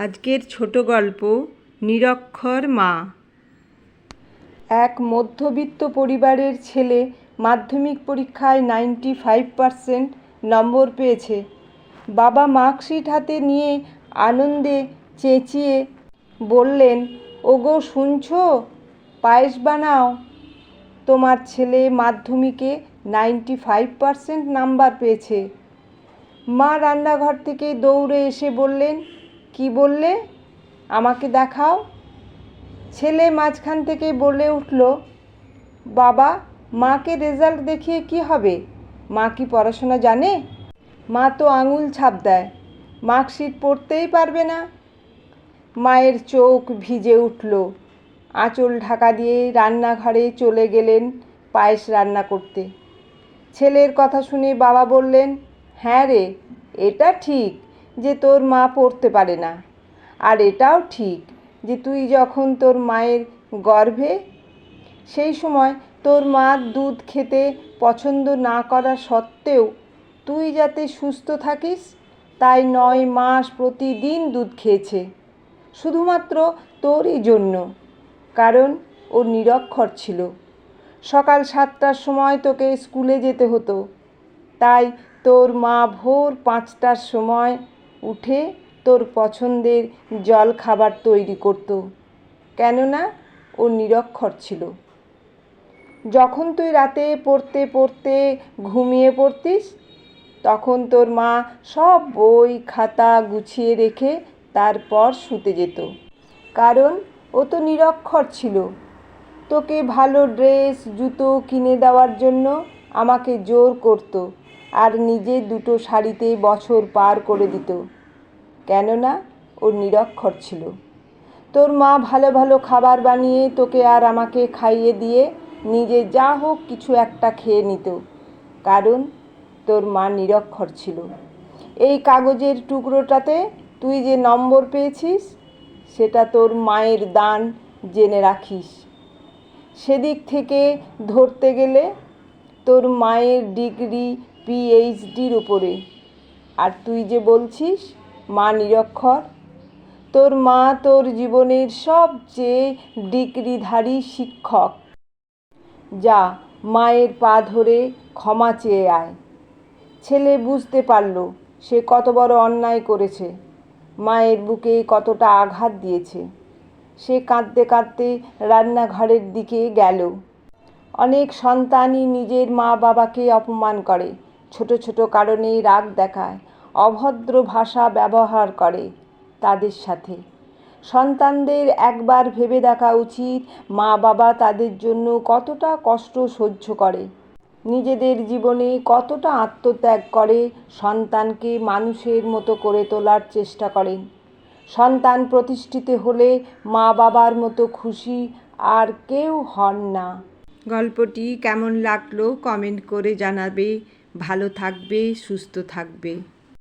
আজকের ছোট গল্প নিরক্ষর মা। এক মধ্যবিত্ত পরিবারের ছেলে মাধ্যমিক পরীক্ষায় 95% নম্বর পেয়েছে। বাবা মার্কশিট হাতে নিয়ে আনন্দে চেঁচিয়ে বললেন, ওগো শুনছো, পায়েস বানাও, তোমার ছেলে মাধ্যমিকে 95% নাম্বার পেয়েছে। মা রান্নাঘর থেকে দৌড়ে এসে বললেন, কি বললে, আমাকে দেখাও। ছেলে মাঝখান থেকে বলে উঠল, বাবা, মাকে রেজাল্ট দেখিয়ে কি হবে? মা কি পড়াশোনা জানে? মা তো আঙুল ছাপ দেয়, মার্কশিট পড়তেই পারবে না। মায়ের চোখ ভিজে উঠল। আঁচল ঢাকা দিয়ে রান্নাঘরে চলে গেলেন পায়েস রান্না করতে। ছেলের কথা শুনে বাবা বললেন, হ্যাঁ রে, এটা ঠিক যে তোর মা পড়তে পারে না, আর এটাও ঠিক যে তুই যখন তোর মায়ের গর্ভে, সেই সময় তোর মা দুধ খেতে পছন্দ না করা সত্ত্বেও তুই যাতে সুস্থ থাকিস তাই 9 মাস প্রতিদিন দুধ খেয়েছে, শুধুমাত্র তোরই জন্য, কারণ ও নিরক্ষর ছিল। সকাল 7টার সময় তোকে স্কুলে যেতে হতো, তাই তোর মা ভোর 5টার সময় উঠে তোর পছন্দের জল খাবার তৈরি করত, কেননা ও নিরক্ষর ছিল। যখন তুই রাতে পড়তে পড়তে ঘুমিয়ে পড়তিস, তখন তোর মা সব বই খাতা গুছিয়ে রেখে তারপর শুতে যেত, কারণ ও তো নিরক্ষর ছিল। তোকে ভালো ড্রেস জুতো কিনে দেওয়ার জন্য আমাকে জোর করত, আর নিজে 2টো শাড়িতে বছর পার করে দিত, কেননা ও নিরক্ষর ছিল। তোর মা ভালো ভালো খাবার বানিয়ে তোকে আর আমাকে খাইয়ে দিয়ে নিজে যা হোক কিছু একটা খেয়ে নিত, কারণ তোর মা নিরক্ষর ছিল। এই কাগজের টুকরোটাতে তুই যে নম্বর পেয়েছিস, সেটা তোর মায়ের দান, জেনে রাখিস। সেদিক থেকে ধরতে গেলে তোর মায়ের ডিগ্রি PhDর উপরে, আর তুই যে বলছিস মা নিরক্ষর, তোর মা তোর জীবনের সবচেয়ে ডিগ্রিধারী শিক্ষক। যা, মায়ের পা ধরে ক্ষমা চেয়ে আয়। ছেলে বুঝতে পারল সে কত বড় অন্যায় করেছে, মায়ের বুকে কতটা আঘাত দিয়েছে। সে কাঁদতে কাঁদতে রান্নাঘরের দিকে গেল। অনেক সন্তানই নিজের মা বাবাকে অপমান করে, ছোট ছোট কারণে রাগ দেখায়, অভদ্র ভাষা ব্যবহার করে তাদের সাথে। সন্তানদের একবার ভেবে দেখা উচিত মা বাবা তাদের জন্য কতটা কষ্ট সহ্য করে, নিজেদের জীবনে কতটা আত্মত্যাগ করে সন্তানকে মানুষের মতো করে তোলার চেষ্টা করেন। সন্তান প্রতিষ্ঠিত হলে মা বাবার মতো খুশি আর কেউ হন না। গল্পটি কেমন লাগলো কমেন্ট করে জানাবে। ভালো থাকবে, সুস্থ থাকবে।